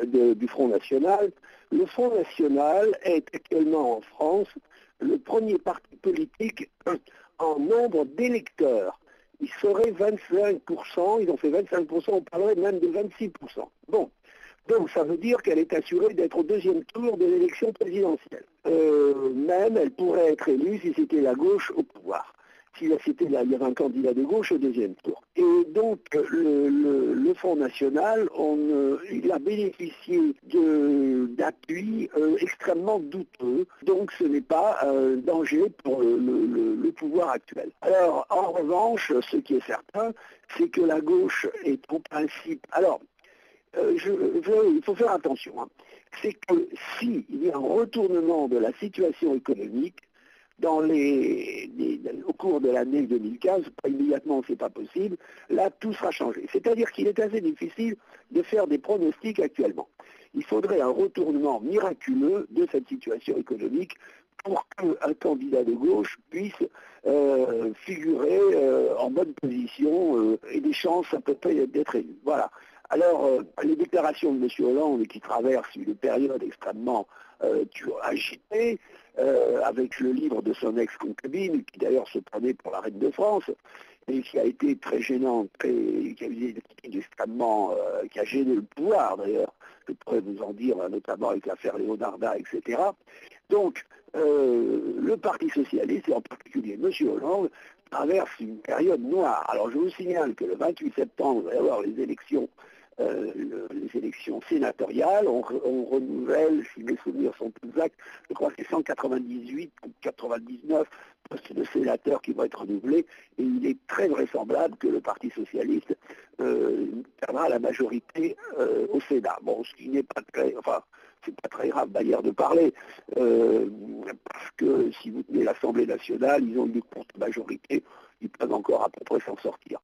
du Front National. Le Front National est actuellement en France le premier parti politique en nombre d'électeurs. Il serait 25%, ils ont fait 25%, on parlerait même de 26%. Bon, donc ça veut dire qu'elle est assurée d'être au deuxième tour de l'élection présidentielle. Même elle pourrait être élue si c'était la gauche au pouvoir. Si il y avait un candidat de gauche au deuxième tour. Et donc le Front National, il a bénéficié d'appuis extrêmement douteux, donc ce n'est pas un danger pour le pouvoir actuel. Alors en revanche, ce qui est certain, c'est que la gauche est en principe... Alors, il faut faire attention, hein. C'est que s'il y a un retournement de la situation économique, au cours de l'année 2015, pas immédiatement, c'est pas possible, là, tout sera changé. C'est-à-dire qu'il est assez difficile de faire des pronostics actuellement. Il faudrait un retournement miraculeux de cette situation économique pour qu'un candidat de gauche puisse figurer en bonne position et des chances à peu près d'être élu. Voilà. Alors, les déclarations de M. Hollande qui traversent une période extrêmement agitée, avec le livre de son ex-concubine, qui d'ailleurs se prenait pour la reine de France, et qui a été très gênant, qui a eu des attitudes extrêmement, qui a gêné le pouvoir d'ailleurs, je pourrais vous en dire, notamment avec l'affaire Leonarda, etc. Donc, le Parti Socialiste, et en particulier M. Hollande, traverse une période noire. Alors je vous signale que le 28 septembre, il va y avoir les élections sénatoriales, on renouvelle, si mes souvenirs sont exacts, je crois que c'est 198 ou 99 postes de sénateurs qui vont être renouvelés, et il est très vraisemblable que le Parti Socialiste perdra la majorité au Sénat. Bon, ce qui n'est pas très, c'est pas très grave d'ailleurs de parler, parce que si vous tenez l'Assemblée nationale, ils ont une courte majorité, ils peuvent encore à peu près s'en sortir.